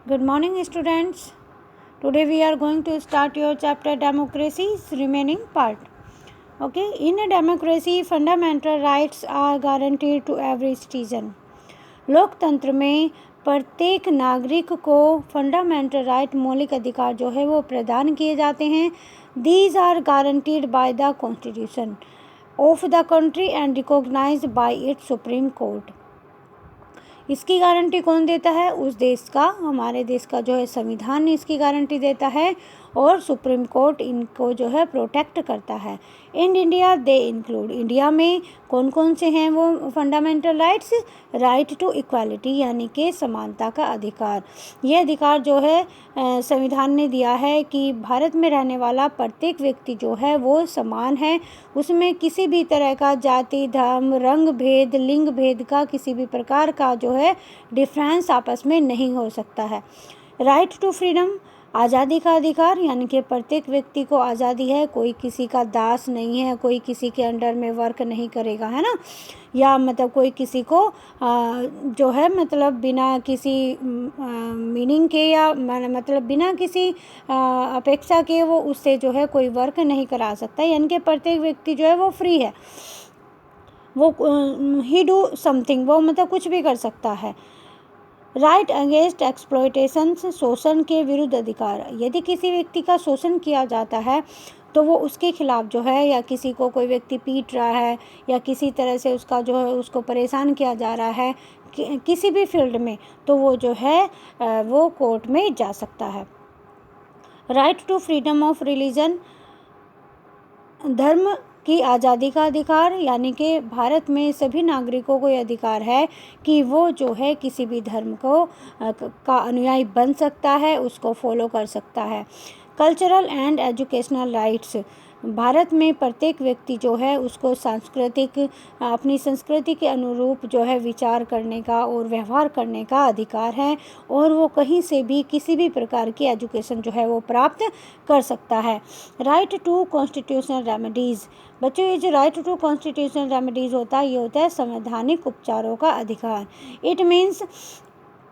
Good morning, students. Today we are going to start your chapter Democracy's remaining part. Okay, in a democracy, fundamental rights are guaranteed to every citizen. लोकतंत्र में प्रत्येक नागरिक को fundamental right मौलिक अधिकार जो है वो प्रदान किए जाते हैं. These are guaranteed by the Constitution of the country and recognized by its Supreme Court. इसकी गारंटी कौन देता है? उस देश का, हमारे देश का जो है संविधान इसकी गारंटी देता है और सुप्रीम कोर्ट इनको जो है प्रोटेक्ट करता है. In India they include, India में कौन कौन से हैं वो fundamental rights? Right to equality यानी कि समानता का अधिकार. ये अधिकार जो है संविधान ने दिया है कि भारत में रहने वाला प्रत्येक व्यक्ति जो है वो समान है. उसमें किसी भी तरह का जाति, धर्म, रंग भेद, लिंग भेद का किसी भी प्रकार का जो है डिफरेंस आपस में नहीं हो सकता है. राइट टू फ्रीडम, आज़ादी का अधिकार यानी कि प्रत्येक व्यक्ति को आज़ादी है, कोई किसी का दास नहीं है, कोई किसी के अंडर में वर्क नहीं करेगा, है ना. या मतलब कोई किसी को जो है मतलब बिना किसी मीनिंग के या मतलब बिना किसी अपेक्षा के वो उससे जो है कोई वर्क नहीं करा सकता. यानी कि प्रत्येक व्यक्ति जो है वो फ्री है, वो ही डू समथिंग, वो मतलब कुछ भी कर सकता है. राइट अगेंस्ट एक्सप्लॉयटेशन, शोषण के विरुद्ध अधिकार. यदि किसी व्यक्ति का शोषण किया जाता है तो वो उसके खिलाफ जो है, या किसी को कोई व्यक्ति पीट रहा है या किसी तरह से उसका जो है उसको परेशान किया जा रहा है किसी भी फील्ड में, तो वो जो है वो कोर्ट में जा सकता है. Right to freedom of religion, धर्म की आज़ादी का अधिकार यानी कि भारत में सभी नागरिकों को यह अधिकार है कि वो जो है किसी भी धर्म को का अनुयायी बन सकता है, उसको फॉलो कर सकता है. Cultural and educational rights, Bharat में प्रत्येक व्यक्ति जो है उसको सांस्कृतिक अपनी संस्कृति के अनुरूप जो है विचार करने का और व्यवहार करने का अधिकार है और वो कहीं से भी किसी भी प्रकार की एजुकेशन जो है वो प्राप्त कर सकता है. राइट टू कॉन्स्टिट्यूशनल रेमेडीज़, बच्चों ये जो राइट टू कॉन्स्टिट्यूशनल रेमेडीज़ होता है ये होता है संवैधानिक उपचारों का अधिकार. इट मीन्स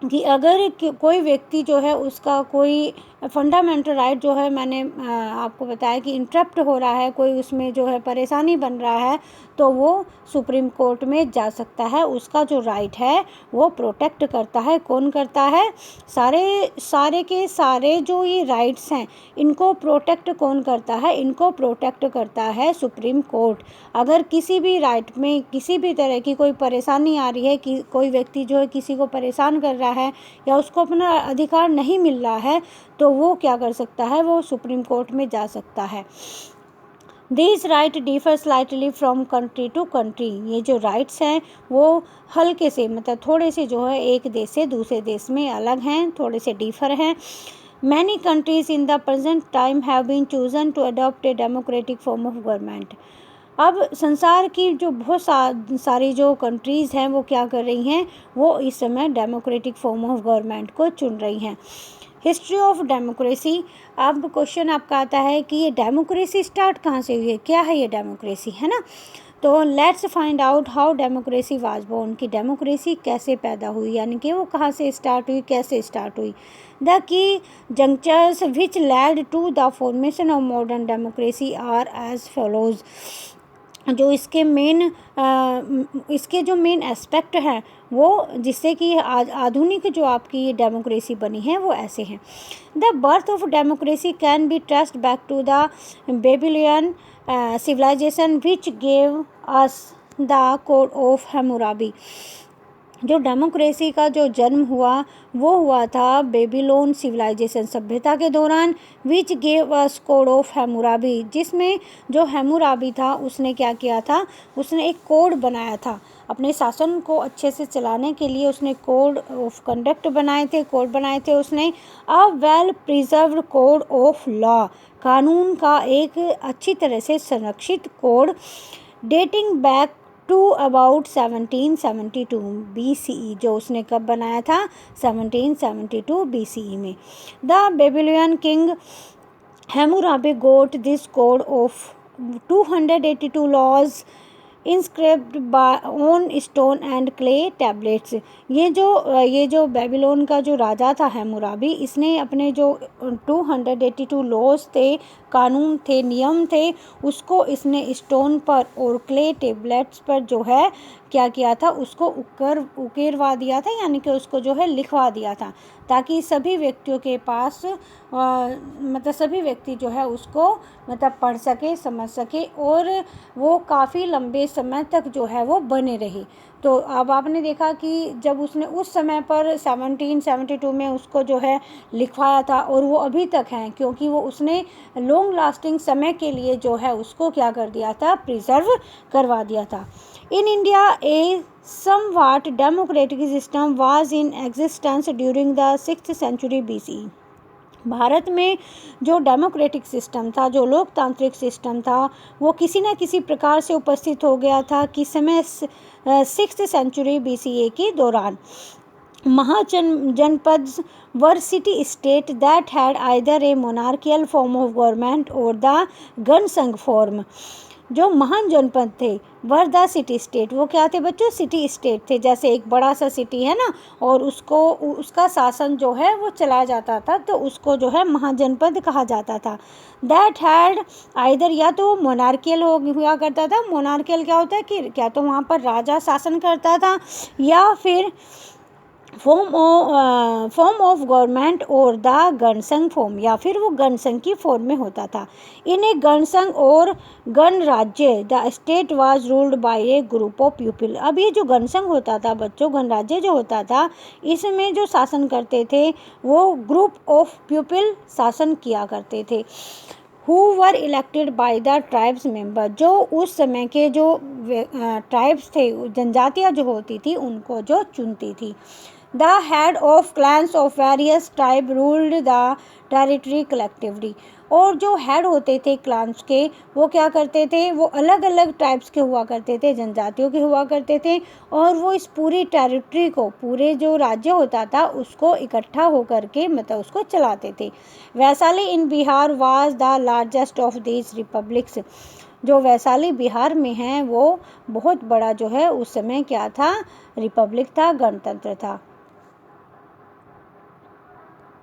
कि अगर कोई व्यक्ति जो है उसका कोई फंडामेंटल राइट जो है, मैंने आपको बताया कि इंटरप्ट हो रहा है, कोई उसमें जो है परेशानी बन रहा है, तो वो सुप्रीम कोर्ट में जा सकता है. उसका जो राइट है वो प्रोटेक्ट करता है. कौन करता है? सारे के सारे जो ये राइट्स हैं इनको प्रोटेक्ट कौन करता है? इनको प्रोटेक्ट करता है सुप्रीम कोर्ट. अगर किसी भी राइट में किसी भी तरह की कोई परेशानी आ रही है कि कोई व्यक्ति जो है किसी को परेशान कर रहा है या उसको अपना अधिकार नहीं मिल रहा है, तो वो क्या कर सकता है? वो सुप्रीम कोर्ट में जा सकता है. This right differ slightly from country to country, ये जो राइट्स हैं वो हल्के से मतलब थोड़े से जो है एक देश से दूसरे देश में अलग हैं, थोड़े से डिफर हैं. Many countries in the present time have been chosen to adopt a democratic form of government. अब संसार की जो बहुत सारी जो कंट्रीज़ हैं वो क्या कर रही हैं? वो इस समय डेमोक्रेटिक फॉर्म ऑफ गवर्नमेंट को चुन रही हैं. हिस्ट्री ऑफ डेमोक्रेसी, अब क्वेश्चन आपका आता है कि ये डेमोक्रेसी स्टार्ट कहाँ से हुई है, क्या है ये डेमोक्रेसी, है ना. तो let's find out how democracy was born, कि डेमोक्रेसी कैसे पैदा हुई, यानी कि वो कहाँ से स्टार्ट हुई, कैसे स्टार्ट हुई. The key junctures which led to the formation of modern democracy are as follows. जो इसके जो मेन एस्पेक्ट हैं वो जिससे कि आधुनिक जो आपकी ये डेमोक्रेसी बनी है वो ऐसे हैं. The birth of democracy can be traced back to the Babylonian civilization which gave us the code of Hammurabi. जो डेमोक्रेसी का जो जन्म हुआ वो हुआ था बेबीलोन सिविलाइजेशन सभ्यता के दौरान. Which gave us code of Hammurabi, जिसमें जो हैम्मुराबी था उसने क्या किया था? उसने एक कोड बनाया था अपने शासन को अच्छे से चलाने के लिए. उसने कोड ऑफ कंडक्ट बनाए थे, कोड बनाए थे उसने. A well preserved code of law, कानून का एक अच्छी तरह से संरक्षित code, dating back to about 1772 BCE, जो उसने कब बनाया था? 1772 BCE में. The Babylonian king Hammurabi got this code of 282 laws inscribed on stone and clay tablets। ये जो बेबीलोन का जो राजा था हैमुराबी, इसने अपने जो 282 लॉज थे, कानून थे, नियम थे, उसको इसने स्टोन पर और क्ले टेबलेट्स पर जो है क्या किया था, उसको उकेरवा दिया था, यानी कि उसको जो है लिखवा दिया था, ताकि सभी व्यक्तियों के पास मतलब सभी व्यक्ति जो है उसको मतलब पढ़ सके, समझ सके, और वो काफ़ी लंबे समय तक जो है वो बने रही। तो अब आपने देखा कि जब उसने उस समय पर 1772 में उसको जो है लिखवाया था, और वो अभी तक हैं, क्योंकि वो उसने लॉन्ग लास्टिंग समय के लिए जो है उसको क्या कर दिया था, प्रिजर्व करवा दिया था। In India A somewhat democratic system was in existence during the 6th century BC। Bharat में जो डेमोक्रेटिक सिस्टम था, जो लोकतांत्रिक सिस्टम था, वो किसी न किसी प्रकार से उपस्थित हो गया था कि समय 6th सेंचुरी BCE के दौरान। Mahajanapada were city state that had either a monarchial form of government or the Ganasangha form. जो महान जनपद थे वर द सिटी स्टेट, वो क्या थे बच्चों, सिटी स्टेट थे। जैसे एक बड़ा सा सिटी है ना, और उसका शासन जो है वो चलाया जाता था, तो उसको जो है महाजनपद कहा जाता था। दैट हैड आइदर, या तो मोनार्कियल हुआ करता था। मोनार्कियल क्या होता है कि क्या तो वहाँ पर राजा शासन करता था, या फिर form of government or the Ganasangha form, या फिर वो गणसंघ की फॉर्म में होता था। इन ए गणसंघ और गणराज्य the state was ruled by A group of people. अब ये जो गणसंघ होता था बच्चों, गणराज्य जो होता था, इसमें जो शासन करते थे वो ग्रुप ऑफ पीपल शासन किया करते थे। Who were elected by the tribes member, जो उस समय के जो ट्राइब्स थे, जनजातियाँ जो होती थी, उनको जो चुनती थी। The head of clans of various tribe ruled the territory collectively. और जो हेड होते थे क्लान्स के, वो क्या करते थे, वो अलग अलग ट्राइब्स के हुआ करते थे, जनजातियों के हुआ करते थे, और वो इस पूरी टेरिटरी को, पूरे जो राज्य होता था उसको इकट्ठा होकर के मतलब उसको चलाते थे। Vaishali in Bihar was the largest of these republics. जो वैशाली बिहार में है वो बहुत बड़ा जो है उस समय क्या था, रिपब्लिक था, गणतंत्र था।